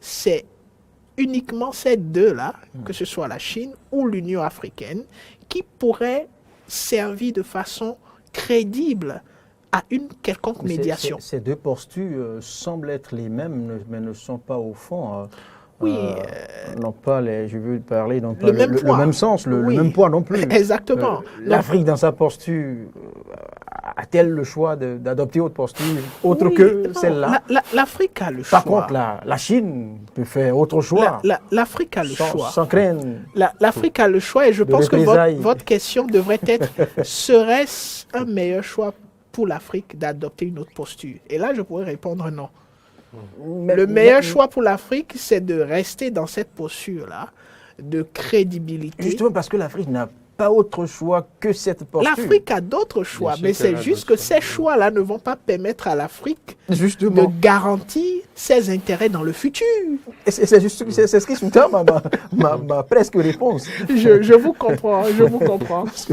c'est uniquement ces deux-là, que ce soit la Chine ou l'Union africaine, qui pourraient servir de façon crédible à une quelconque médiation. Ces deux postures semblent être les mêmes, mais ne sont pas au fond. Oui. Non pas je veux parler, non pas le même sens, le même poids non plus. Exactement. L'Afrique, dans sa posture, a-t-elle le choix d'adopter autre posture, autre que celle-là? L'Afrique a le choix. Par contre, la Chine peut faire autre choix. L'Afrique a le choix. Sans craindre. L'Afrique a le choix et je pense que votre question devrait être, serait-ce un meilleur choix pour l'Afrique d'adopter une autre posture? Et là, je pourrais répondre non. Le meilleur choix pour l'Afrique, c'est de rester dans cette posture-là, de crédibilité. Justement parce que l'Afrique n'a pas autre choix que cette posture. L'Afrique a d'autres choix, mais c'est juste que ces choix-là ne vont pas permettre à l'Afrique de garantir ses intérêts dans le futur. C'est ce qui sous-tend ma presque réponse. Je vous comprends,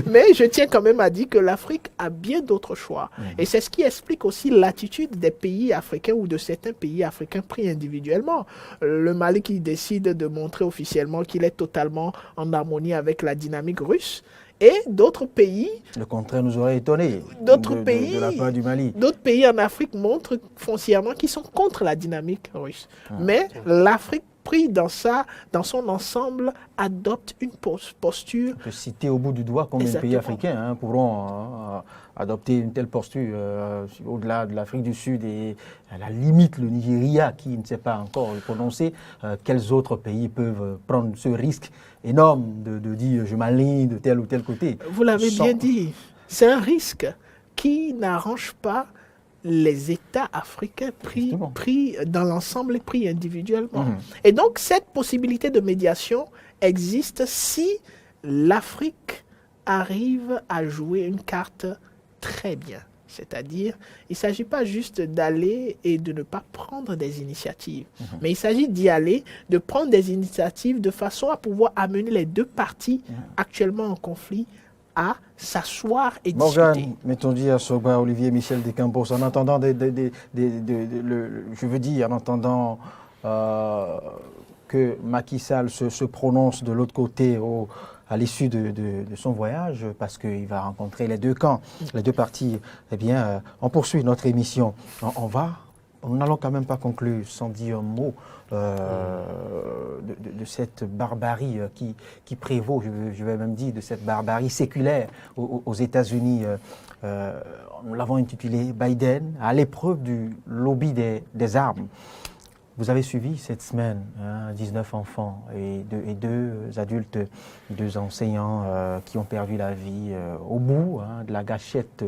Mais je tiens quand même à dire que l'Afrique a bien d'autres choix. Et c'est ce qui explique aussi l'attitude des pays africains ou de certains pays africains pris individuellement. Le Mali qui décide de montrer officiellement qu'il est totalement en harmonie avec la dynamique russe. Et d'autres pays... Le contraire nous aurait étonné pays, de la part du Mali. D'autres pays en Afrique montrent foncièrement qu'ils sont contre la dynamique russe. Mais l'Afrique, pris dans son ensemble, adopte une posture... On peut citer au bout du doigt combien de pays africains pourront adopter une telle posture au-delà de l'Afrique du Sud et à la limite le Nigeria qui ne s'est pas encore prononcé. Quels autres pays peuvent prendre ce risque énorme de dire je m'aligne de tel ou tel côté? Vous l'avez bien dit, c'est un risque qui n'arrange pas les États africains pris dans l'ensemble et pris individuellement. Et donc cette possibilité de médiation existe si l'Afrique arrive à jouer une carte très bien. C'est-à-dire, il ne s'agit pas juste d'aller et de ne pas prendre des initiatives, mais il s'agit d'y aller, de prendre des initiatives de façon à pouvoir amener les deux parties actuellement en conflit à s'asseoir et Morgan, discuter. mettons dit à Sogba, Olivier Michel Descampos, en entendant que Macky Sall se prononce de l'autre côté à l'issue de son voyage, parce qu'il va rencontrer les deux camps, les deux parties, eh bien, on poursuit notre émission. On va Nous n'allons quand même pas conclure sans dire un mot de cette barbarie qui prévaut, je vais même dire, de cette barbarie séculaire aux États-Unis. Nous l'avons intitulé Biden à l'épreuve du lobby des armes. Vous avez suivi cette semaine 19 enfants et deux adultes, 2 enseignants qui ont perdu la vie au bout de la gâchette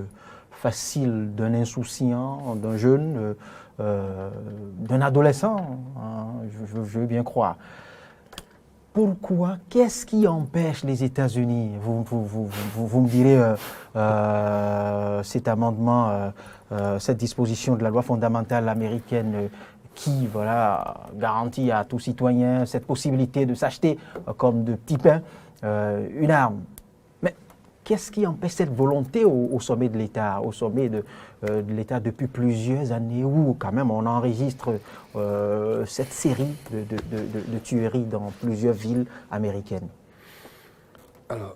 facile d'un insouciant, d'un jeune, d'un adolescent, je veux bien croire. Pourquoi? Qu'est-ce qui empêche les États-Unis? Vous me direz, cet amendement, cette disposition de la loi fondamentale américaine qui garantit à tout citoyen cette possibilité de s'acheter comme de petits pains une arme. Mais qu'est-ce qui empêche cette volonté au sommet de l'État, au sommet de l'État depuis plusieurs années où quand même on enregistre cette série de tueries dans plusieurs villes américaines? Alors,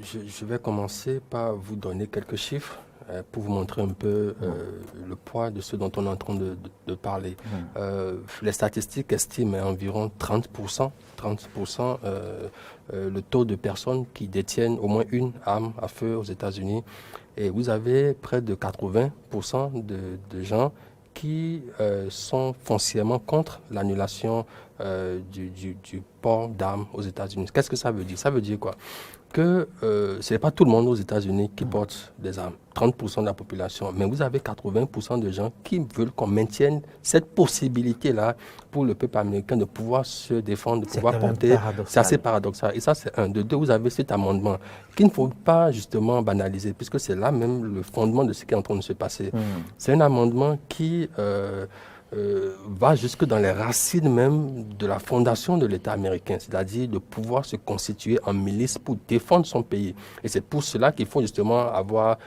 je vais commencer par vous donner quelques chiffres pour vous montrer un peu le poids de ce dont on est en train de parler. Les statistiques estiment à environ 30% le taux de personnes qui détiennent au moins une arme à feu aux États-Unis. Et vous avez près de 80% de gens qui sont foncièrement contre l'annulation du port d'armes aux États-Unis. Qu'est-ce que ça veut dire? Ça veut dire quoi? Que ce n'est pas tout le monde aux États-Unis qui porte des armes, 30% de la population, mais vous avez 80% de gens qui veulent qu'on maintienne cette possibilité-là pour le peuple américain de pouvoir se défendre, de pouvoir porter. C'est assez paradoxal. Et ça, c'est un. De deux, vous avez cet amendement qu'il ne faut pas justement banaliser, puisque c'est là même le fondement de ce qui est en train de se passer. C'est un amendement qui va jusque dans les racines même de la fondation de l'État américain, c'est-à-dire de pouvoir se constituer en milice pour défendre son pays. Et c'est pour cela qu'il faut justement avoir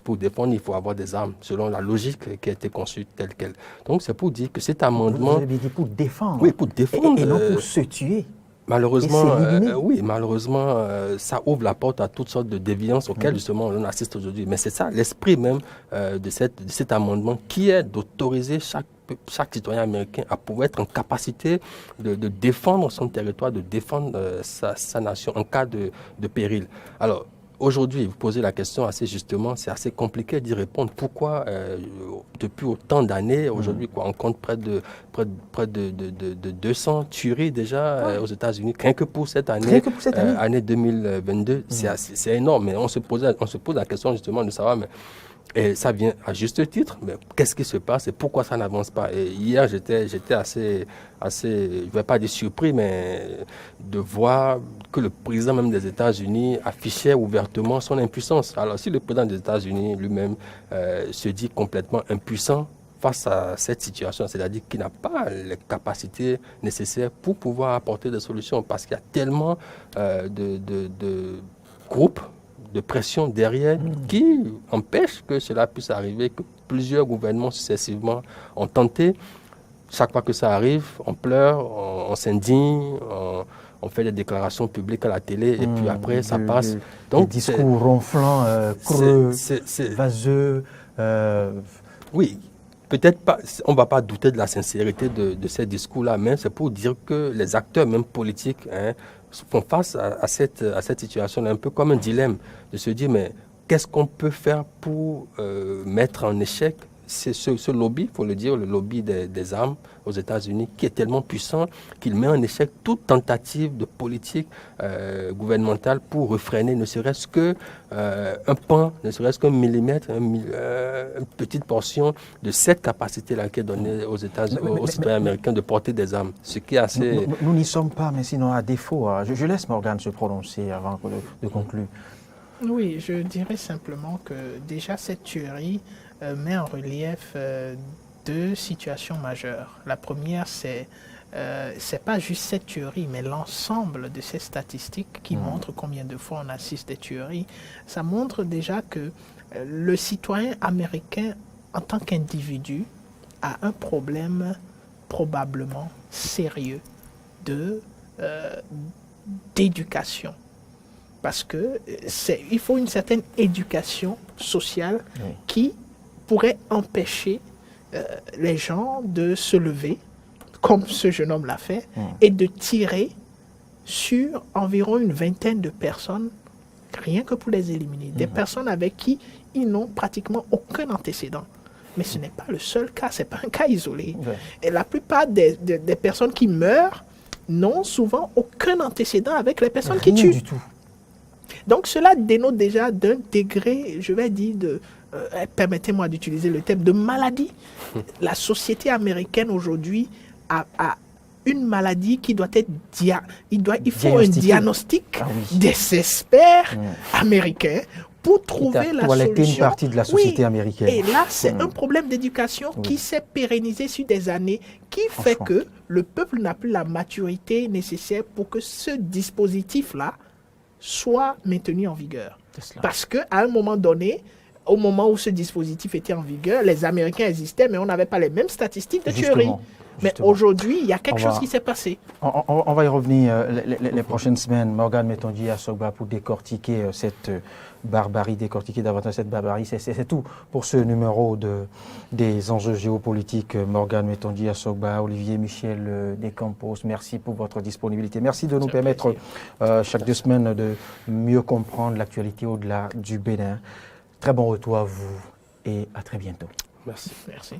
pour défendre, il faut avoir des armes, selon la logique qui a été conçue telle qu'elle. Donc c'est pour dire que cet amendement... Vous avez dit pour défendre. Oui, pour défendre. Et non pour se tuer. Malheureusement, ça ouvre la porte à toutes sortes de déviances auxquelles justement on assiste aujourd'hui. Mais c'est ça l'esprit même de cet amendement qui est d'autoriser chaque citoyen américain à pouvoir être en capacité de défendre son territoire, de défendre sa nation en cas de péril. Alors, aujourd'hui, vous posez la question assez justement, c'est assez compliqué d'y répondre. Pourquoi, depuis autant d'années, aujourd'hui, on compte près de 200 tueries déjà aux États-Unis, rien que pour cette année, année 2022, c'est énorme. Mais on se pose la question justement de savoir, et ça vient à juste titre, mais qu'est-ce qui se passe et pourquoi ça n'avance pas? Et hier, j'étais assez, je ne vais pas dire surpris, mais de voir que le président même des États-Unis affichait ouvertement son impuissance. Alors, si le président des États-Unis lui-même se dit complètement impuissant face à cette situation, c'est-à-dire qu'il n'a pas les capacités nécessaires pour pouvoir apporter des solutions, parce qu'il y a tellement de groupes de pression derrière qui empêche que cela puisse arriver, que plusieurs gouvernements successivement ont tenté. Chaque fois que ça arrive, on pleure, on s'indigne, on fait des déclarations publiques à la télé et puis après ça passe. Donc, des discours ronflants, creux, vaseux. Oui, peut-être pas, on ne va pas douter de la sincérité de ces discours-là, mais c'est pour dire que les acteurs même politiques font face à cette situation, un peu comme un dilemme, de se dire, mais qu'est-ce qu'on peut faire pour mettre en échec ce lobby, il faut le dire, le lobby des armes aux États-Unis, qui est tellement puissant qu'il met en échec toute tentative de politique gouvernementale pour refréner ne serait-ce qu'un pan, ne serait-ce qu'un millimètre, une petite portion de cette capacité-là qui est donnée aux citoyens américains de porter des armes. Ce qui est assez... Nous n'y sommes pas, mais sinon à défaut, je laisse Morgane se prononcer avant de conclure. Oui, je dirais simplement que déjà cette tuerie met en relief 2 situations majeures. La première, c'est pas juste cette tuerie, mais l'ensemble de ces statistiques qui montrent combien de fois on assiste des tueries. Ça montre déjà que le citoyen américain, en tant qu'individu, a un problème probablement sérieux d'éducation. Parce que il faut une certaine éducation sociale qui pourrait empêcher les gens de se lever, comme ce jeune homme l'a fait, et de tirer sur environ une vingtaine de personnes, rien que pour les éliminer. Des personnes avec qui ils n'ont pratiquement aucun antécédent. Mais ce n'est pas le seul cas, ce n'est pas un cas isolé. Ouais. Et la plupart des personnes qui meurent n'ont souvent aucun antécédent avec les personnes qui Rien tuent. du tout. Donc cela dénote déjà d'un degré, je vais dire, permettez-moi d'utiliser le terme, de maladie. La société américaine aujourd'hui a une maladie qui doit être il faut un Diagnostiquée. diagnostic Ah oui. des experts américains pour trouver la toiletté solution. une partie de la société américaine. Et là, c'est un problème d'éducation qui s'est pérennisé sur des années, qui fait Franchement. que le peuple n'a plus la maturité nécessaire pour que ce dispositif-là soit maintenu en vigueur. C'est cela. Parce qu'à un moment donné, au moment où ce dispositif était en vigueur, les Américains existaient, mais on n'avait pas les mêmes statistiques de tuerie. Justement. Mais Justement. aujourd'hui, il y a quelque On chose va- qui s'est passé. On va y revenir les prochaines semaines. Morgane Metonji à Sogba pour décortiquer cette barbarie, décortiquer davantage cette barbarie. C'est tout pour ce numéro des enjeux géopolitiques. Morgane Metonji à Sogba, Olivier Michel Descampos, merci pour votre disponibilité. Merci de nous C'est un permettre chaque 2 semaines de mieux comprendre l'actualité au-delà du Bénin. Très bon retour à vous et à très bientôt. Merci. Merci.